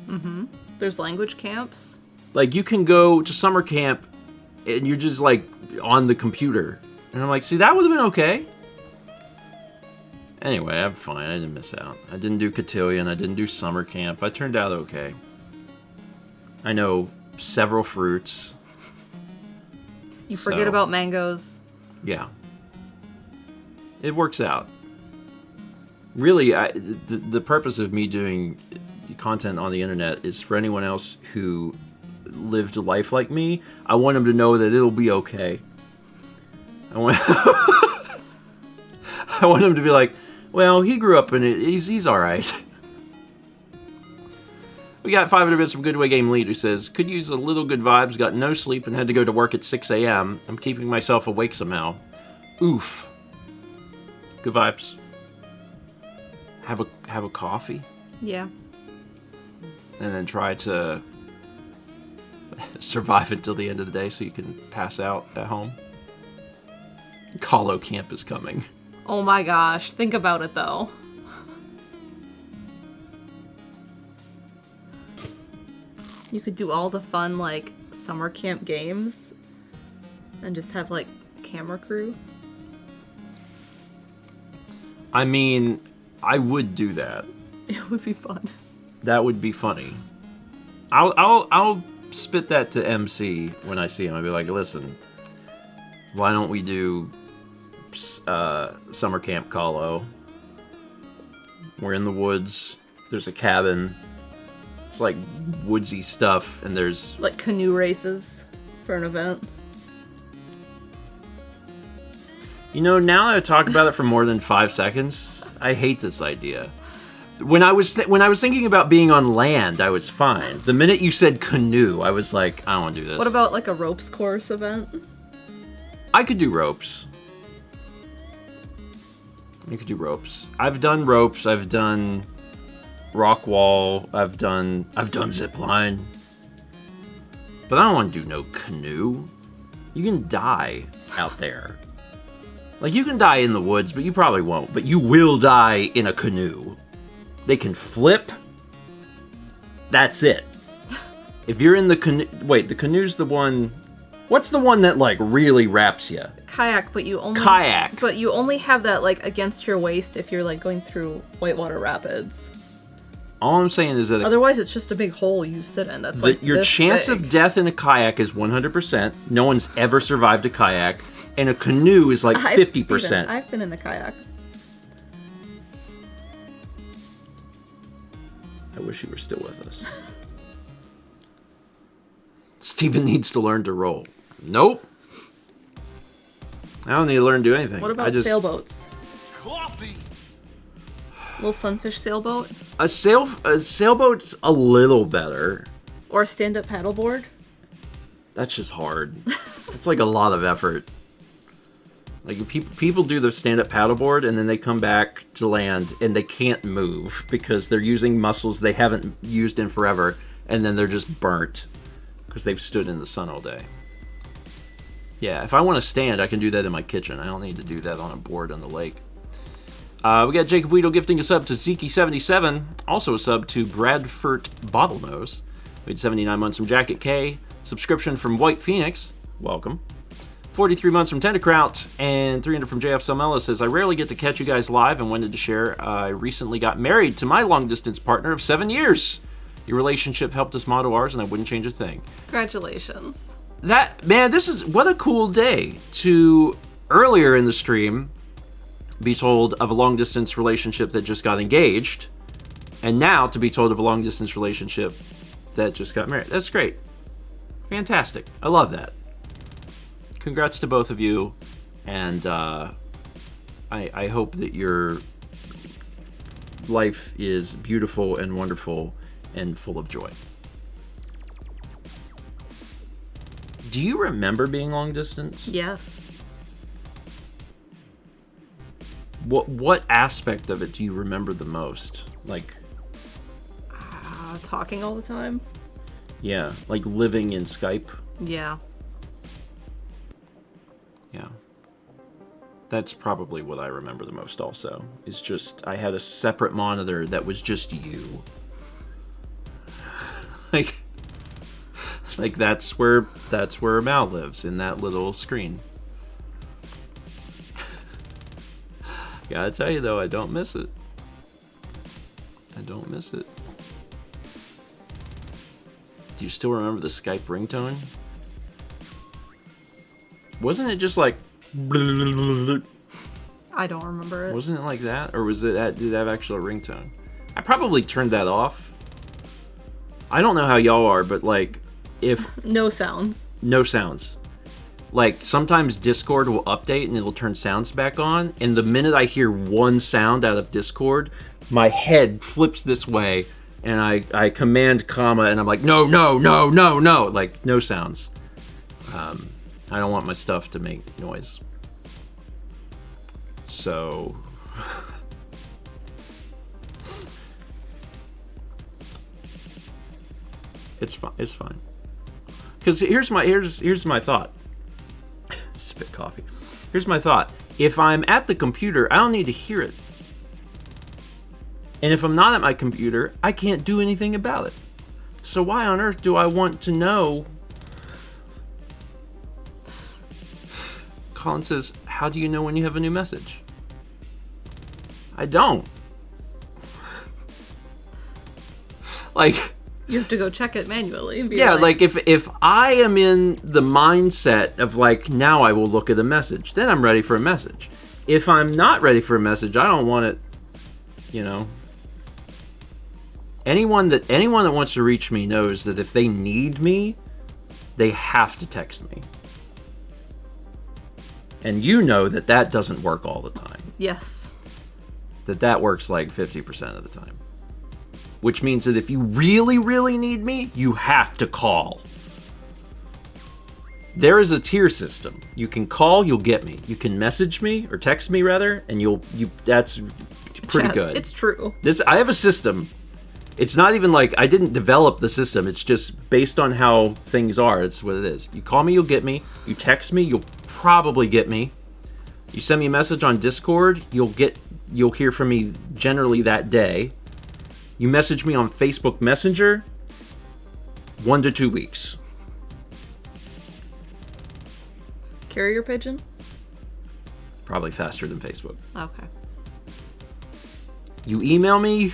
Speaker 3: Mm-hmm. There's language camps.
Speaker 1: Like, you can go to summer camp and you're just like on the computer. And I'm like, see, that would have been okay. Anyway, I'm fine. I didn't miss out. I didn't do cotillion. I didn't do summer camp. I turned out okay. I know several fruits.
Speaker 3: You forget about mangoes.
Speaker 1: Yeah. It works out. Really, the purpose of me doing content on the internet is for anyone else who lived a life like me. I want them to know that it'll be okay. I want them to be like, well, he grew up in it. He's all right. We got 500 bits from Goodway Game Lead, who says, could use a little good vibes, got no sleep, and had to go to work at 6 a.m. I'm keeping myself awake somehow. Oof. Good vibes. Have a coffee?
Speaker 3: Yeah.
Speaker 1: And then try to survive until the end of the day so you can pass out at home. Colo camp is coming.
Speaker 3: Oh my gosh. Think about it, though. You could do all the fun, like, summer camp games and just have, like, camera crew.
Speaker 1: I mean, I would do that.
Speaker 3: It would be fun.
Speaker 1: That would be funny. I'll spit that to MC when I see him. I'll be like, listen, why don't we do summer camp Colo? We're in the woods. There's a cabin. It's like woodsy stuff, and there's
Speaker 3: like canoe races for an event.
Speaker 1: You know, now that I talk about it for more than 5 seconds, I hate this idea. When I was thinking about being on land, I was fine. The minute you said canoe, I was like, I don't want to do this.
Speaker 3: What about like a ropes course event?
Speaker 1: I could do ropes. You could do ropes. I've done ropes. I've done rock wall. I've done zip line. But I don't want to do no canoe. You can die out there. Like, you can die in the woods, but you probably won't. But you will die in a canoe. They can flip. That's it. If you're in the canoe... Wait, the canoe's the one... What's the one that, like, really wraps you?
Speaker 3: Kayak, but you only...
Speaker 1: Kayak.
Speaker 3: But you only have that, like, against your waist if you're, like, going through whitewater rapids.
Speaker 1: All I'm saying is that...
Speaker 3: Otherwise, it's just a big hole you sit in. That's, like,
Speaker 1: your
Speaker 3: this
Speaker 1: chance
Speaker 3: big.
Speaker 1: of death in a kayak is 100%. No one's ever survived a kayak. And a canoe is, like, 50%.
Speaker 3: Steven, I've been in the kayak.
Speaker 1: I wish you were still with us. Steven needs to learn to roll. Nope. I don't need to learn to do anything.
Speaker 3: What about sailboats?
Speaker 4: Coffee.
Speaker 3: Little sunfish sailboat?
Speaker 1: A sailboat's a little better.
Speaker 3: Or a stand-up paddleboard?
Speaker 1: That's just hard. It's like a lot of effort. Like, people do the stand-up paddleboard and then they come back to land and they can't move because they're using muscles they haven't used in forever, and then they're just burnt because they've stood in the sun all day. Yeah, if I want to stand, I can do that in my kitchen. I don't need to do that on a board on the lake. We got Jacob Weedle gifting a sub to Zeke77, also a sub to Bradford Bottlenose. We had 79 months from Jacket K, subscription from White Phoenix, welcome. 43 months from Tenderkraut, and 300 from JF Salmella says, I rarely get to catch you guys live and wanted to share. I recently got married to my long-distance partner of 7 years. Your relationship helped us model ours, and I wouldn't change a thing.
Speaker 3: Congratulations.
Speaker 1: This is, what a cool day to, earlier in the stream, be told of a long-distance relationship that just got engaged, and now to be told of a long-distance relationship that just got married. That's great. Fantastic. I love that. Congrats to both of you, and I hope that your life is beautiful and wonderful and full of joy. Do you remember being long distance?
Speaker 3: Yes.
Speaker 1: What aspect of it do you remember the most? Like,
Speaker 3: Talking all the time.
Speaker 1: yeah, like living in Skype.
Speaker 3: Yeah.
Speaker 1: Yeah. That's probably what I remember the most also. Is just I had a separate monitor that was just you. like that's where Mal lives, in that little screen. Gotta tell you though, I don't miss it. I don't miss it. Do you still remember the Skype ringtone? Wasn't it just like...
Speaker 3: I don't remember it.
Speaker 1: Wasn't it like that? Or was it did it have actual ringtone? I probably turned that off. I don't know how y'all are, but like, if...
Speaker 3: No sounds.
Speaker 1: No sounds. Like, sometimes Discord will update and it'll turn sounds back on, and the minute I hear one sound out of Discord, my head flips this way, and I command comma, and I'm like, no, no, no, no, no! Like, no sounds. I don't want my stuff to make noise. So... It's fine. It's fine. Because here's my thought. Spit coffee. Here's my thought. If I'm at the computer, I don't need to hear it. And if I'm not at my computer, I can't do anything about it. So why on earth do I want to know? Colin says, how do you know when you have a new message? I don't. Like...
Speaker 3: You have to go check it manually. And be
Speaker 1: Yeah, like if I am in the mindset of like, now I will look at a message, then I'm ready for a message. If I'm not ready for a message, I don't want it, you know. Anyone that wants to reach me knows that if they need me, they have to text me. And you know that doesn't work all the time.
Speaker 3: Yes.
Speaker 1: That works like 50% of the time. Which means that if you really, really need me, you have to call. There is a tier system. You can call, you'll get me. You can message me, or text me rather, and that's pretty
Speaker 3: Yes,
Speaker 1: good.
Speaker 3: It's true.
Speaker 1: I have a system. It's not even like I didn't develop the system. It's just based on how things are. It's what it is. You call me, you'll get me. You text me, you'll probably get me. You send me a message on Discord, you'll hear from me generally that day. You message me on Facebook Messenger, 1 to 2 weeks.
Speaker 3: Carrier pigeon?
Speaker 1: Probably faster than Facebook.
Speaker 3: Okay.
Speaker 1: You email me,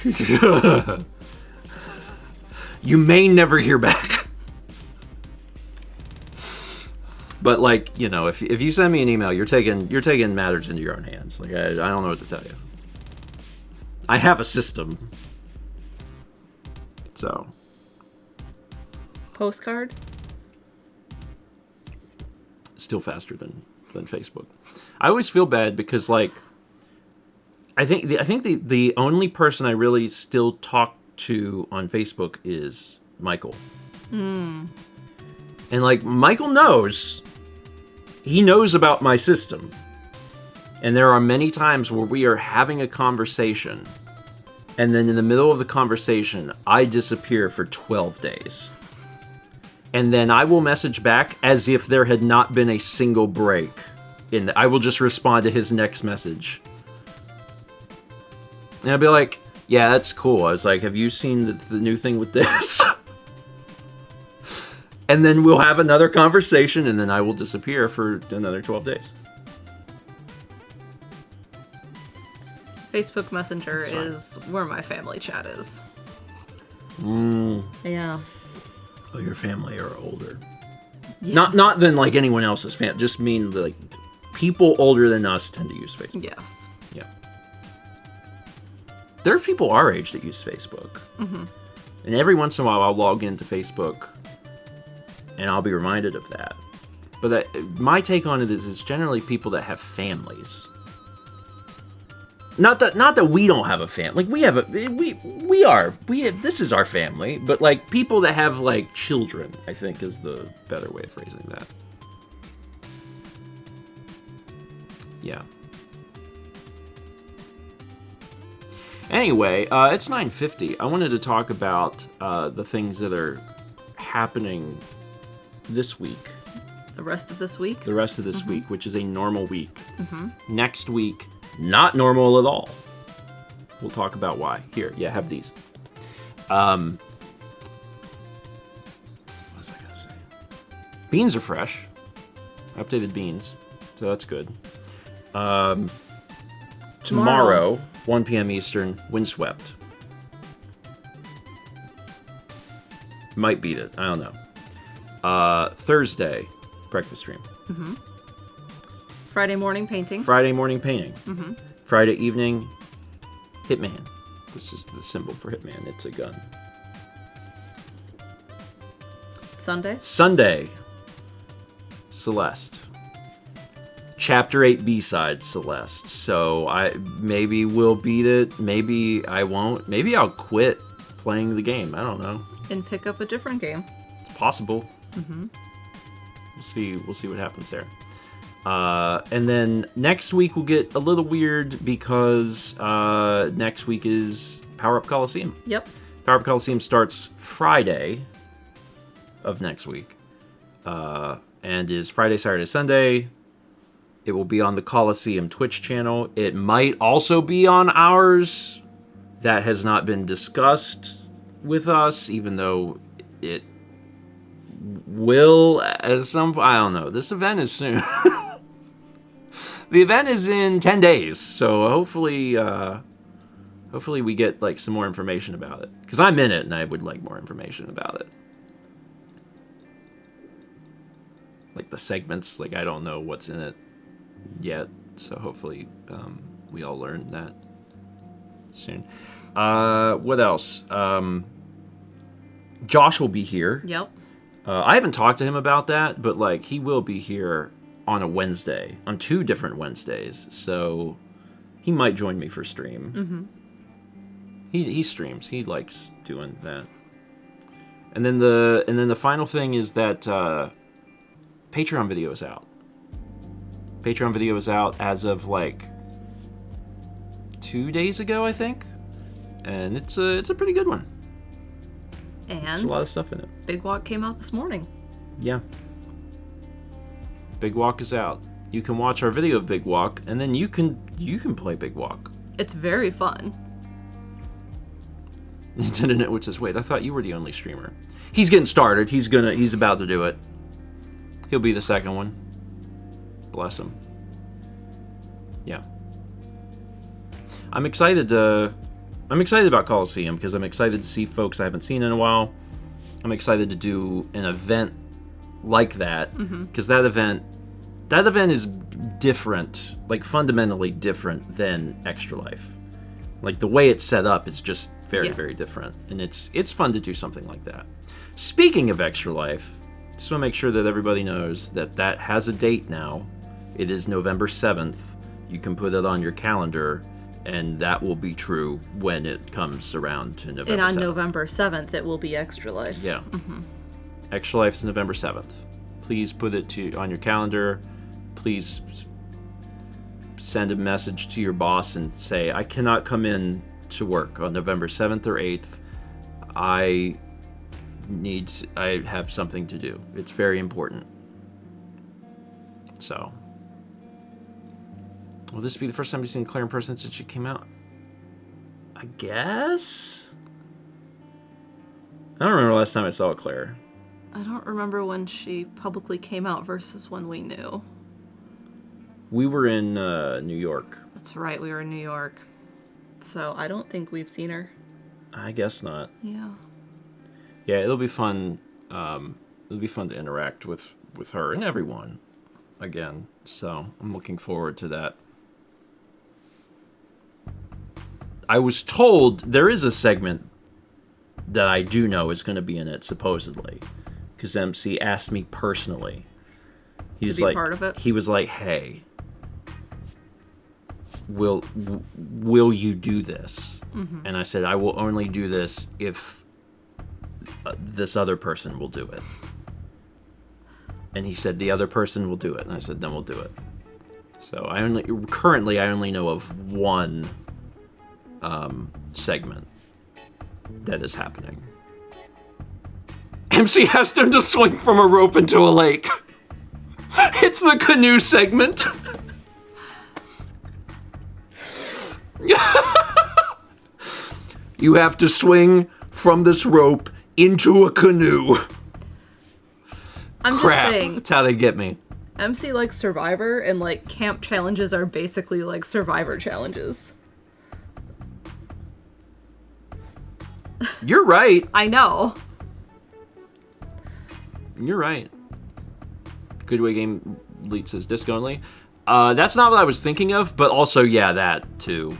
Speaker 1: you may never hear back. But like, you know, if you send me an email, you're taking matters into your own hands. Like I don't know what to tell you. I have a system. So.
Speaker 3: Postcard?
Speaker 1: Still faster than Facebook. I always feel bad because like I think the only person I really still talk to on Facebook is Michael. And like Michael knows. He knows about my system. And there are many times where we are having a conversation, and then in the middle of the conversation, I disappear for 12 days. And then I will message back as if there had not been a single break. I will just respond to his next message. And I'll be like, yeah, that's cool. I was like, have you seen the new thing with this? And then we'll have another conversation, and then I will disappear for another 12 days.
Speaker 3: Facebook Messenger is where my family chat is. Yeah.
Speaker 1: Oh, your family are older.
Speaker 3: Yes.
Speaker 1: Not than like anyone else's family. Just mean like people older than us tend to use Facebook.
Speaker 3: Yes.
Speaker 1: Yeah. There are people our age that use Facebook. And every once in a while, I'll log into Facebook, and I'll be reminded of that. But my take on it is, it's generally people that have families. Not that we don't have a family. Like, this is our family. But like people that have like children, I think is the better way of phrasing that. Yeah. Anyway, it's 9:50. I wanted to talk about the things that are happening this week.
Speaker 3: The rest of this week?
Speaker 1: The rest of this week, which is a normal week. Next week, not normal at all. We'll talk about why. Here, yeah, have these. What was I going to say? Beans are fresh. Updated beans, so that's good. Tomorrow, 1 p.m. Eastern, Windswept. Might beat it. I don't know. Thursday, breakfast stream.
Speaker 3: Friday morning painting.
Speaker 1: Friday morning painting. Friday evening, Hitman. This is the symbol for Hitman. It's a gun.
Speaker 3: Sunday,
Speaker 1: Celeste. Chapter 8 B-side, Celeste. So maybe we'll beat it. Maybe I won't. Maybe I'll quit playing the game. I don't know.
Speaker 3: and pick up a different game.
Speaker 1: It's possible. We'll see what happens there. And then next week we'll get a little weird because next week is Power Up Coliseum.
Speaker 3: Yep.
Speaker 1: Power Up Coliseum starts Friday of next week. And is Friday, Saturday, Sunday. It will be on the Coliseum Twitch channel. It might also be on ours. That has not been discussed with us, even though it will as some... I don't know. This event is soon. The event is in 10 days, so hopefully we get like some more information about it. Because I'm in it, and I would like more information about it. Like the segments, like I don't know what's in it yet, so hopefully we all learn that soon. What else? Josh will be here.
Speaker 3: Yep.
Speaker 1: I haven't talked to him about that, but like he will be here on a Wednesday, on 2 different Wednesdays, so he might join me for stream. He streams. He likes doing that. And then the final thing is that Patreon video is out. Patreon video is out as of like 2 days ago, I think, and it's a pretty good one.
Speaker 3: And
Speaker 1: there's a lot of stuff in it.
Speaker 3: Big Walk came out this morning.
Speaker 1: Yeah. Big Walk is out. You can watch our video of Big Walk, and then you can play Big Walk.
Speaker 3: It's very fun.
Speaker 1: Nintendo Network says, "Wait, I thought you were the only streamer." He's getting started. He's about to do it. He'll be the second one. Bless him. Yeah. I'm excited about Coliseum because I'm excited to see folks I haven't seen in a while. I'm excited to do an event like that because that event is different, like fundamentally different than Extra Life. Like the way it's set up is just very, very different, and it's fun to do something like that. Speaking of Extra Life, just want to make sure that everybody knows that has a date now. It is November 7th. You can put it on your calendar, and that will be true when it comes around to November 7th.
Speaker 3: And on November 7th, it will be Extra Life.
Speaker 1: Yeah. Extra Life is November 7th. Please put it on your calendar. Please send a message to your boss and say, I cannot come in to work on November 7th or 8th. I have something to do. It's very important. So, will this be the first time you've seen Claire in person since she came out? I guess? I don't remember the last time I saw Claire.
Speaker 3: I don't remember when she publicly came out versus when we knew.
Speaker 1: We were in New York.
Speaker 3: That's right, we were in New York. So I don't think we've seen her.
Speaker 1: I guess not.
Speaker 3: Yeah.
Speaker 1: Yeah, it'll be fun. It'll be fun to interact with her and everyone again. So I'm looking forward to that. I was told there is a segment that I do know is going to be in it, supposedly. Because MC asked me personally. He's
Speaker 3: be
Speaker 1: like,
Speaker 3: part of it?
Speaker 1: He was like, hey, will you do this? Mm-hmm. And I said, I will only do this if this other person will do it. And he said, the other person will do it. And I said, then we'll do it. So currently I only know of one segment that is happening. MC asked him to swing from a rope into a lake. It's the canoe segment. You have to swing from this rope into a canoe.
Speaker 3: I'm
Speaker 1: Crap.
Speaker 3: just saying.
Speaker 1: That's how they get me.
Speaker 3: MC likes Survivor, and like camp challenges are basically like Survivor challenges.
Speaker 1: You're right.
Speaker 3: I know.
Speaker 1: You're right. Goodway Game Lead says disc only. That's not what I was thinking of, but also, yeah, that too.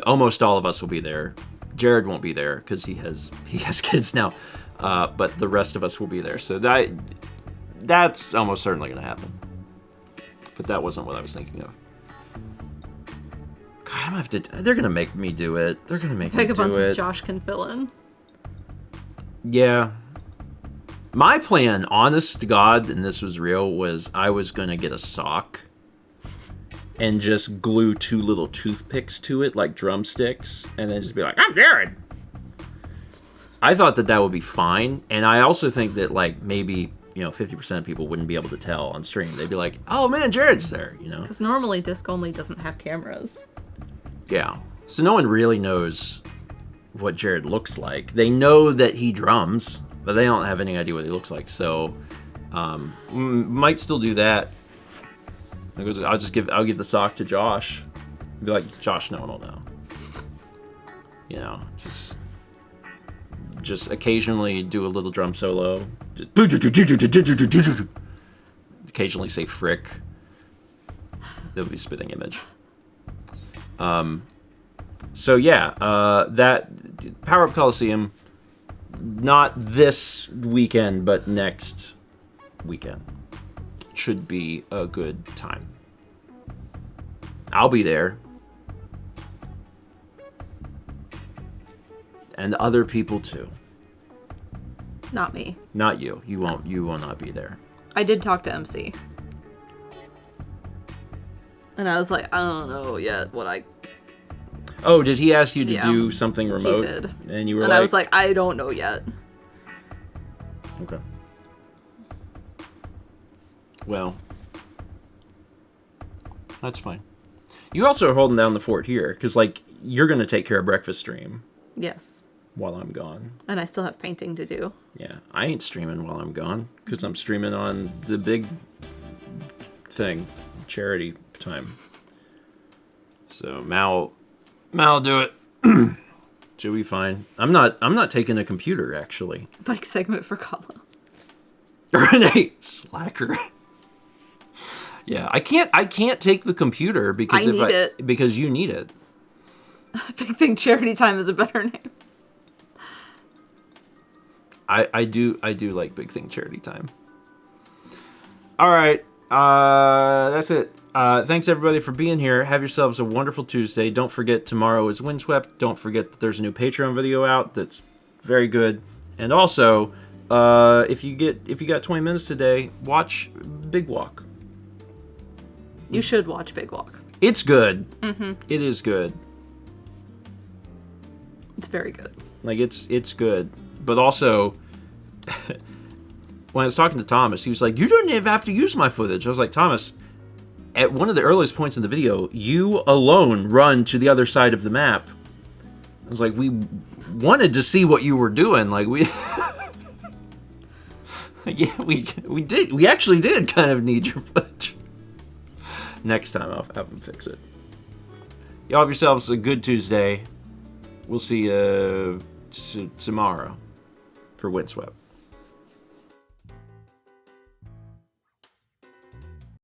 Speaker 1: Almost all of us will be there. Jared won't be there because he has kids now, but the rest of us will be there. So that's almost certainly going to happen. But that wasn't what I was thinking of. God, I'm gonna have to. They're gonna make me do it. They're gonna make me do
Speaker 3: Vagabond says
Speaker 1: it.
Speaker 3: Josh can fill in.
Speaker 1: Yeah. My plan, honest to God, and this was real, was I was gonna get a sock and just glue 2 little toothpicks to it like drumsticks, and then just be like, I'm Jared. I thought that would be fine, and I also think that like maybe 50% of people wouldn't be able to tell on stream. They'd be like, oh man, Jared's there,
Speaker 3: Because normally disc only doesn't have cameras.
Speaker 1: Yeah. So no one really knows what Jared looks like. They know that he drums, but they don't have any idea what he looks like. So might still do that. I'll give the sock to Josh. Be like, Josh, no one will know. Just occasionally do a little drum solo. Just occasionally say frick. That'll be spitting image. So yeah, that Power Up Coliseum, not this weekend, but next weekend, should be a good time. I'll be there. And other people too.
Speaker 3: Not me.
Speaker 1: Not you. You will not be there.
Speaker 3: I did talk to MC. And I was like, I don't know yet what I...
Speaker 1: Oh, did he ask you to
Speaker 3: Yeah,
Speaker 1: do something remote?
Speaker 3: He did.
Speaker 1: And you were
Speaker 3: and
Speaker 1: like...
Speaker 3: I was like, I don't know yet.
Speaker 1: Okay. Well, that's fine. You also are holding down the fort here, because, like, you're going to take care of breakfast stream.
Speaker 3: Yes.
Speaker 1: While I'm gone.
Speaker 3: And I still have painting to do.
Speaker 1: Yeah, I ain't streaming while I'm gone, because I'm streaming on the big thing, charity time. So Mal will do it. She'll be fine. I'm not taking a computer, actually.
Speaker 3: Bike segment for Kala.
Speaker 1: Renee, slacker. Yeah, I can't take the computer because because you need it.
Speaker 3: Big Thing Charity Time is a better name.
Speaker 1: I do like Big Thing Charity Time. All right, that's it. Thanks everybody for being here. Have yourselves a wonderful Tuesday. Don't forget tomorrow is Windswept. Don't forget that there's a new Patreon video out that's very good. And also, if you got 20 minutes today, watch Big Walk.
Speaker 3: You should watch Big Walk.
Speaker 1: It's good. Mm-hmm. It is good.
Speaker 3: It's very good.
Speaker 1: Like it's good. But also, when I was talking to Thomas, he was like, you don't even have to use my footage. I was like, Thomas, at one of the earliest points in the video, you alone run to the other side of the map. I was like, we wanted to see what you were doing. Like, yeah, we did. We actually did kind of need your footage. Next time, I'll have them fix it. Y'all have yourselves a good Tuesday. We'll see you tomorrow for Windswept.